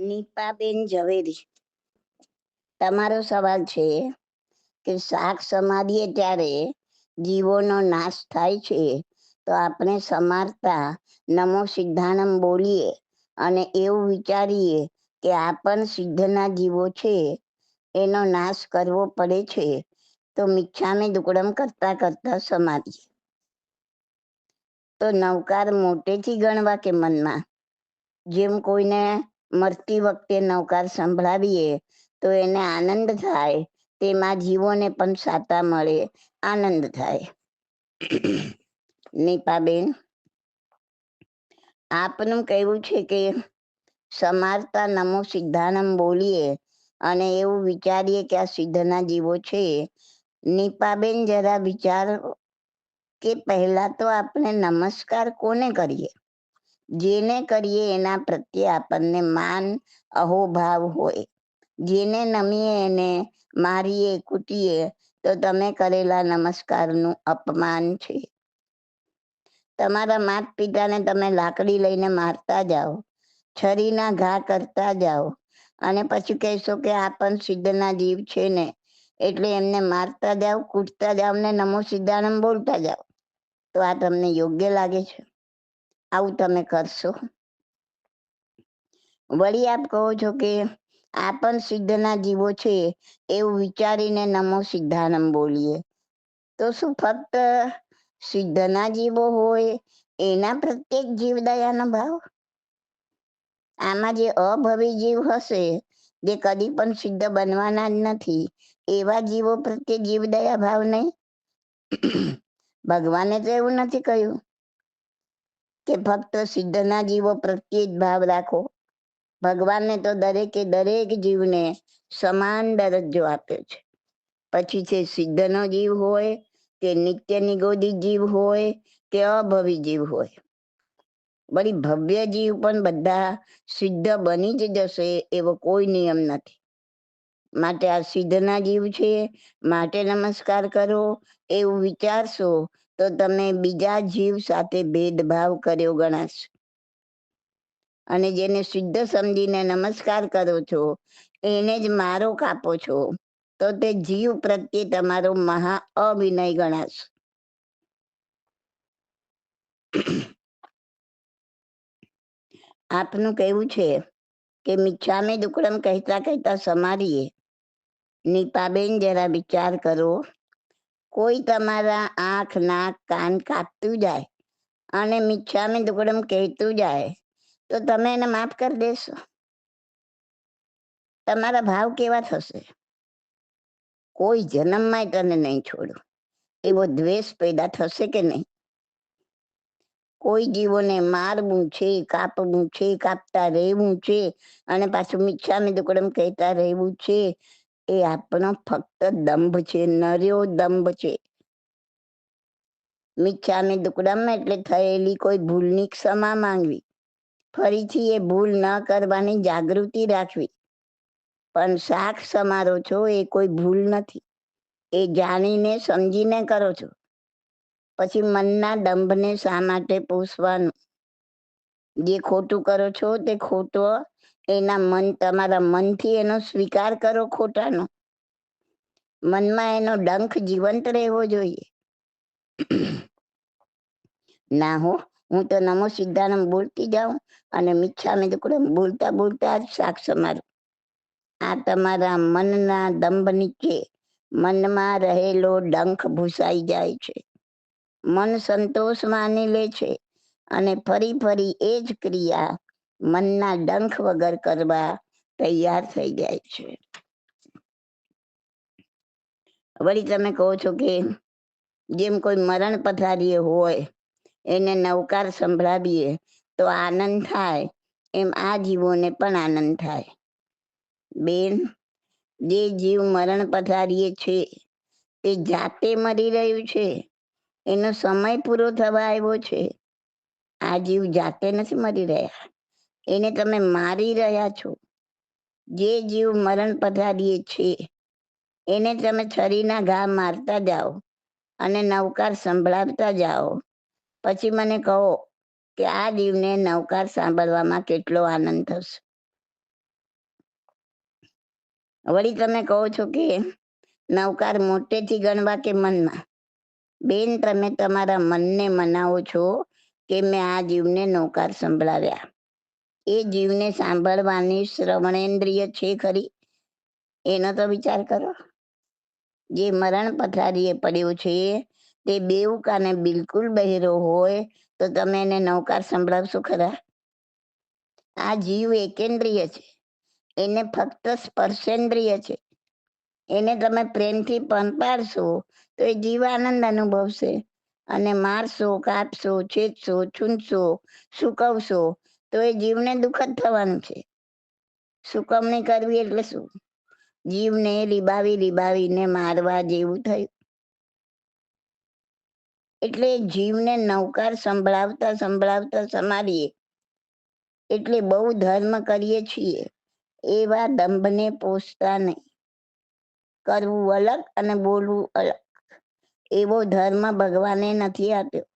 નીપાબેન ઝવેરી, તમારો સવાલ છે કે શાક સમારીએ ત્યારે જીવોનો નાશ થાય છે તો આપણે સમારતા નમો સિદ્ધાનમ બોલીએ અને એવું વિચારીએ કે આ પણ સિદ્ધના જીવો છે, એનો નાશ કરવો પડે છે, તો મિચ્છામી દુક્કડમ કરતા કરતા સમારીએ. તો નવકાર મોટેથી ગણવા કે મનમાં? જેમ કોઈને મરતી વખતે નવકાર સંભળાવીએ તો એને આનંદ થાય, તેમાં જીવોને પણ સાતા મળે, આનંદ થાય. નીપાબેન, આપનું કહેવું છે કે સમારતા નમો સિદ્ધાનમ બોલીએ અને એવું વિચારીએ કે આ સિદ્ધના જીવો છે. નીપાબેન, જરા વિચારો કે પહેલા તો આપણે નમસ્કાર કોને કરીએ? જેને કરીએ એના પ્રત્યે આપણને માન અહોભાવ હોય. જેને નમીએ એને મારીએ કૂટીએ તો તમે કરેલા નમસ્કારનું અપમાન છે. તમારા માતા પિતાને તમે લાકડી લઈને મારતા જાઓ, છરીના ઘા કરતા જાઓ અને પછી કહેશો કે આ પણ સિદ્ધના જીવ છે ને, એટલે એમને મારતા જાઓ, કૂટતા જાઓ ને નમો સિદ્ધાનમ બોલતા જાઓ. તો આ તમને યોગ્ય લાગે છે? આવું તમે કરશો? વળી આપ કહો છો કે આ પણ સિદ્ધના જીવો છે, એવું વિચારીને નમો સિદ્ધાનમ બોલીએ. તો શું ફક્ત સિદ્ધના જીવો હોય એના પ્રત્યેક જીવ દયાનો ભાવ? આમાં જે અભવી જીવ હશે, જે કદી પણ સિદ્ધ બનવાના જ નથી, એવા જીવો પ્રત્યે જીવ દયા ભાવ નહીં? ભગવાને તો એવું નથી કહ્યું કે ફક્ત સિદ્ધના જીવો પ્રત્યે જ ભાવ રાખો. ભગવાનને તો દરેકે દરેક જીવને સમાન દરજ્જો આપ્યો છે. પછી છે સિદ્ધનો જીવ હોય કે નિત્ય નિગોદી જીવ હોય કે અભવી જીવ હોય. વળી ભવ્ય જીવ પણ બધા સિદ્ધ બની જ જશે એવો કોઈ નિયમ નથી. માટે આ સિદ્ધના જીવ છે માટે નમસ્કાર કરો એવું વિચારશો તો તમે બીજા જીવ સાથે ભેદભાવ કર્યો ગણાશો. અને જેને સિદ્ધ સમજીને નમસ્કાર કરો છો એને જ મારો કાપો છો તો તે જીવ પ્રત્યે તમારો મહા અવિનય ગણાશે. આપનું કહેવું છે કે મિચ્છામી દુક્કડમ કહેતા કહેતા સમારીએ. નીપાબેન, જરા વિચાર કરો. કોઈ તમારા આંખ, નાક, કાન કાપતું જાય અને મિચ્છામી દુક્કડમ કહેતું જાય તો તમે એને માફ કરી દેશો? તમારા ભાવ કેવા થશે? કોઈ જન્મમાં તને નહીં છોડું એવો દ્વેષ પેદા થશે કે નહીં? કોઈ જીવોને મારવું છે, કાપવું છે, કાપતા રહેવું છે અને પાછું મિચ્છામી દુક્કડમ કહેતા રહેવું છે, એ આપણો ફક્ત દંભ છે, નર્યો દંભ છે. મિચ્છામી દુક્કડમ એટલે થયેલી કોઈ ભૂલની ક્ષમા માંગવી, ફરીથી એ ભૂલ ન કરવાની જાગૃતિ રાખવી. પણ શાક સમારો છો એ કોઈ ભૂલ નથી, એ જાણીને સમજીને કરો છો. પછી મનના દંભને શા માટે પોષવાનું? જે ખોટું કરો છો તે ખોટો એના મન, તમારા મનથી એનો સ્વીકાર કરો ખોટાનો. મનમાં એનો ડંખ જીવંત રહેવો જોઈએ. ના હો, હું તો નમો સિદ્ધાનમ બોલતી જાઉં અને મિચ્છામી દુક્કડમ બોલતા બોલતા જ શાક સમારું. આ તમારા મનના દંભ નીચે મનમાં રહેલો ડંખ ભૂસાઈ જાય છે. મન સંતોષ માની લે છે અને ફરી ફરી એ જ ક્રિયા મનના ડંખ વગર કરવા તૈયાર થઈ જાય છે. વળી તમે કહો છો કે જેમ કોઈ મરણ પથારીએ હોય એને નવકાર સંભળાવીએ તો આનંદ થાય, એમ આ જીવોને પણ આનંદ થાય. બેન, જે જીવ મરણ પથારીએ છે તે જાતે મરી રહ્યું છે, એનો સમય પૂરો થવા આવ્યો છે. આ જીવ જાતે નથી મરી રહ્યા, એને તમે મારી રહ્યા છો. જે જીવ મરણ પથારીએ છે એને તમે છરીના ઘા મારતા જાઓ અને નવકાર સંભળાવતા જાઓ. પછી મને કહો કે આ જીવને નવકાર સાંભળવામાં કેટલો આનંદ થશે. વળી તમે કહો છો કે નવકાર મોટેથી ગણવા કે મનમાં? બેન, તમે તમારા મનને મનાવો છો કે મેં આ જીવને નૌકાર સંભળાવ્યા. એ જીવને સાંભળવાની શ્રવણેન્દ્રિય છે ખરી? એનો તો વિચાર કરો. જે મરણ પથારીએ પડ્યો છે તે બેઉ કાને બિલકુલ બહેરો હોય તો તમે એને નૌકાર સંભળાવશો ખરા? આ જીવ એકેન્દ્રિય છે, એને ફક્ત સ્પર્શેન્દ્રિય છે. એને તમે પ્રેમથી પંપારશો તો એ જીવ આનંદ અનુભવશે, અને મારશો, કાપશો, છેદશો, છૂંદશો, સુકવશો તો એ જીવને દુઃખ જ થવાનું છે. સુકવણી કરવી એટલે શું? જીવને લીબાવીને મારવા જેવું થયું. એટલે જીવને નૌકાર સંભળાવતા સમાડીએ એટલે બહુ ધર્મ કરીએ છીએ એવા દંભને પોષતા નહીં. કરવું અલગ અને બોલવું અલગ, એવો ધર્મ ભગવાને નથી આપ્યો.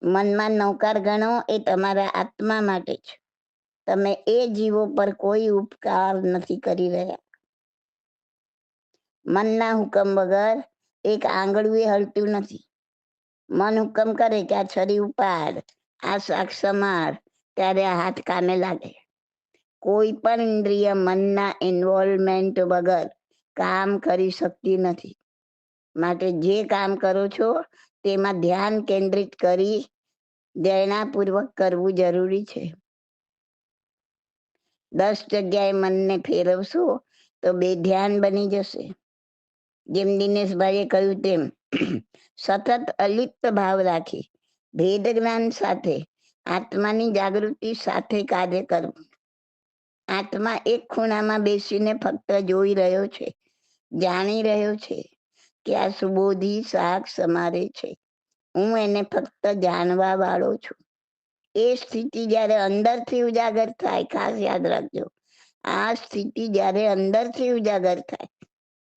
મનમાં નૌકાર ગણો એ તમારા આત્મા માટે છે. તમે એ જીવો પર કોઈ ઉપકાર નથી કરી રહ્યા. મનના હુકમ વગર એક આંગળું હલતું નથી. મન હુકમ કરે કે આ છરી ઉપાડ, આ શાક સમાર, ત્યારે આ હાથ કામે લાગે. કોઈ પણ ઇન્દ્રિય મનના ઇન્વોલ્વમેન્ટ વગર કામ કરી શકતી નથી. માટે જે કામ કરો છો તેમાં ધ્યાન કેન્દ્રિત કરી દયણાપૂર્વક કરવું જરૂરી છે. 10 જગ્યાએ મનને ફેરવશો તો બેધ્યાન બની જશે. જેમ દિનેશભાઈએ કહ્યું તેમ સતત અલિપ્ત ભાવ રાખી ભેદ જ્ઞાન સાથે આત્માની જાગૃતિ સાથે કાર્ય કરવું. આત્મા એક ખૂણામાં બેસીને ફક્ત જોઈ રહ્યો છે, જાણી રહ્યો છે કે આ સુબોધી શાક સમારે છે. હું એને ફક્ત જાણવા વાળો છું. એ સ્થિતિ જ્યારે અંદરથી ઉજાગર થાય, ખાસ યાદ રાખજો, આ સ્થિતિ જ્યારે અંદરથી ઉજાગર થાય,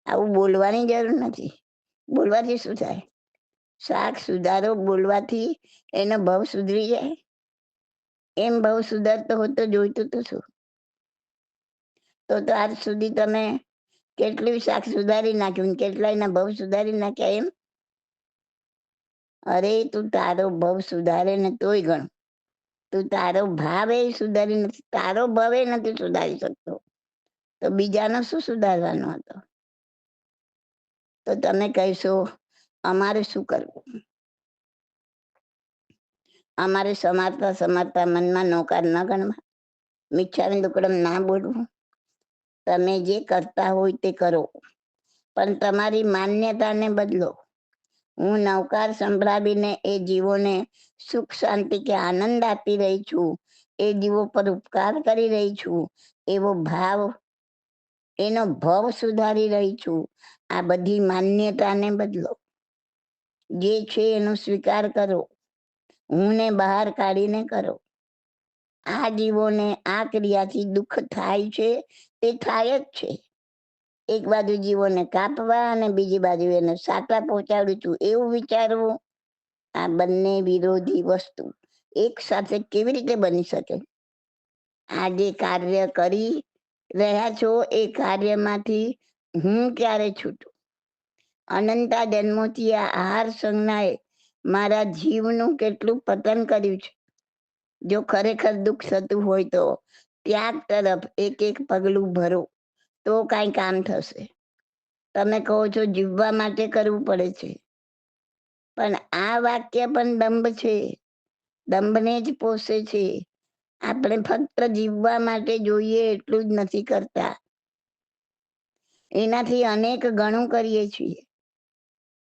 આવું બોલવાની જરૂર નથી. બોલવાથી શું થાય? શાક સુધારો બોલવાથી એનો ભાવ સુધરી જાય? એમ ભાવ સુધારતો હોય તો જોઈતું તો શું? તો આજ સુધી તમે કેટલું શાક સુધારી નાખ્યું, કેટલાયના ભાવ સુધારી નાખ્યા એમ? અરે તું તારો ભાવ સુધારે ને તોય ગણ, તું તારો ભાવ એ સુધારી નથી, તારો ભાવ એ નથી સુધારી શકતો તો બીજાનો શું સુધારવાનો હતો? તો તમે કહેશો અમારે શું કરવું? અમારે સમારતા મનમાં નૌકાર ન ગણવા, મિચ્છામી દુક્કડમ ના બોલવું. તમે જે કરતા હોય તે કરો, પણ તમારી માન્યતાને બદલો. હું નૌકાર સંભળાવીને એ જીવોને સુખ શાંતિ કે આનંદ આપી રહી છું, એ જીવો પર ઉપકાર કરી રહી છું, એવો ભાવ, એનો ભાવ સુધારી રહી છું. આ બધી માન્યતાને બદલો. જે છે એનો સ્વીકાર કરો, હુંને બહાર કાઢીને કરો. આ જીવોને આ ક્રિયાથી દુઃખ થાય છે, તે થાય જ છે. એક બાજુ જીવોને કાપવા અને બીજી બાજુ એને સાટા પહોંચાડું છું એવું વિચારવું, આ બંને વિરોધી વસ્તુ એક સાથે કેવી રીતે બની શકે? આ જે કાર્ય કરી રહ્યા છો એ કાર્યમાંથી હું ક્યારે છૂટું? અનંતા જન્મોથી આ આહાર સંજ્ઞાએ મારા જીવનું કેટલું પતન કર્યું છે. જો ખરેખર દુઃખ થતું હોય તો ત્યાગ તરફ એક એક પગલું ભરો તો કાંઈ કામ થશે. તમે કહો છો જીવવા માટે કરવું પડે છે, પણ આ વાક્ય પણ દંભ છે, દંભને જ પોષે છે. આપણે ફક્ત જીવવા માટે જોઈએ એટલું જ નથી કરતા, એનાથી અનેક ગણું કરીએ છીએ.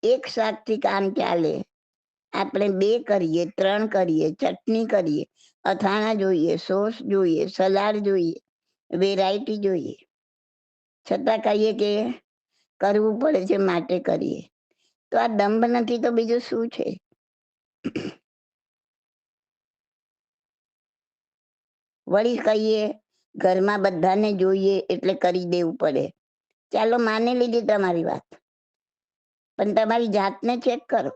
એક શાકથી કામ ચાલે, આપણે 2 કરીએ, 3 કરીએ, ચટણી કરીએ, અથાણા જોઈએ, સોસ જોઈએ, સલાડ જોઈએ, વેરાયટી જોઈએ, છતાં કહીએ કે કરવું પડે છે માટે કરીએ. તો આ દંભ નથી તો બીજું શું છે? વળી કહીએ ઘરમાં બધાને જોઈએ એટલે કરી દેવું પડે. ચાલો માની લીધી તમારી વાત, પણ તમારી જાતને ચેક કરો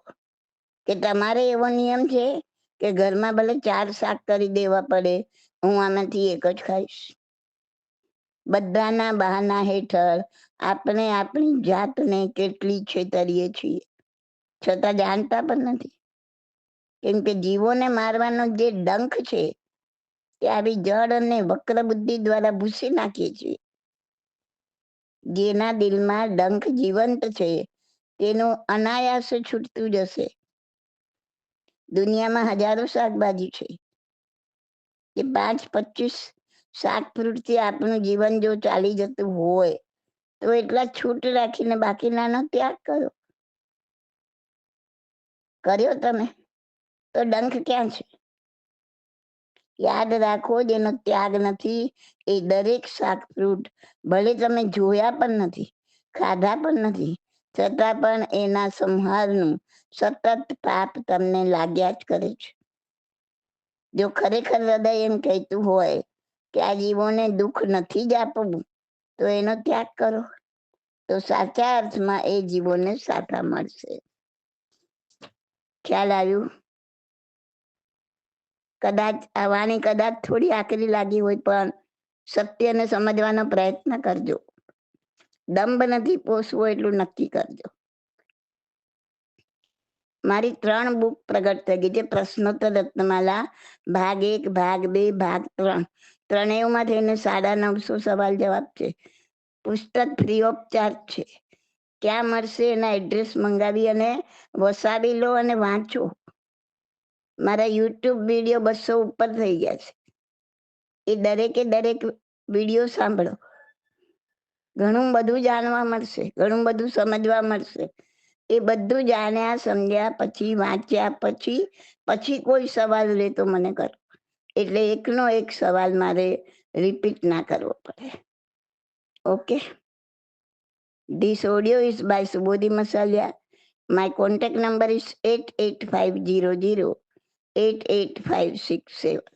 કે તમારે એવો નિયમ છે કે ઘરમાં ભલે 4 શાક કરી દેવા પડે, હું આમાંથી એક જ ખાઈશ. બધાના બહાના હેઠળ આપણે આપણી જાતને કેટલી છેતરીએ છીએ, છતાં જાણતા પણ નથી. કેમ કે જીવોને મારવાનો જે ડંખ છે તે આવી જળ અને વક્ર બુદ્ધિ દ્વારા ભૂસી નાખીએ છીએ. જેના દિલમાં ડંખ જીવંત છે તેનું અનાયાસ છૂટતું જશે. દુનિયામાં હજારો શાકભાજી છે, કે 5-25 શાક ફ્રૂટથી આપણું જીવન જો ચાલી જતું હોય તો એટલા છૂટ રાખીને બાકીનાનો ત્યાગ કર્યો તમે તો ડંખ ક્યાં છે? યાદ રાખો, જેનો ત્યાગ નથી એ દરેક શાક ફ્રૂટ ભલે તમે જોયા પણ નથી, ખાધા પણ નથી, છતાં પણ એના સંહારનું સતત પાપ તમને લાગ્યા જ કરે છે. જો ખરેખર હૃદય એમ કહેતું હોય કે આ જીવોને દુઃખ નથી જ આપવું તો એનો ત્યાગ કરો, તો સાચા અર્થમાં એ જીવોને સાથા મળશે. ખ્યાલ આવ્યું? કદાચ આ વાણી કદાચ થોડી આકરી લાગી હોય, પણ સત્યને સમજવાનો પ્રયત્ન કરજો. દંભ નથી પોષવો એટલું નક્કી કરજો. મારી 3 બુક પ્રગટ થઈ ગઈ છે. પ્રશ્નોત્તર રત્નમાલા ભાગ 1, ભાગ 2, ભાગ 3. ત્રણેયમાં થઈને 950 સવાલ જવાબ છે. પુસ્તક ફ્રી ઓફ ચાર્જ છે. ક્યાં મળશે એના એડ્રેસ મંગાવી અને વસાવી લો અને વાંચો. મારા યુટ્યુબ વિડીયો 200 ઉપર થઈ ગયા છે. એ દરેક વિડીયો સાંભળો. ઘણું બધું જાણવા મળશે, ઘણું બધું સમજવા મળશે. એ બધું જાણ્યા સમજ્યા પછી, વાંચ્યા પછી કોઈ સવાલ લે તો મને કરો, એટલે એકનો એક સવાલ મારે રિપીટ ના કરવો પડે. Okay. This audio is by Subodhi Masalia. My contact number is 88500 88567.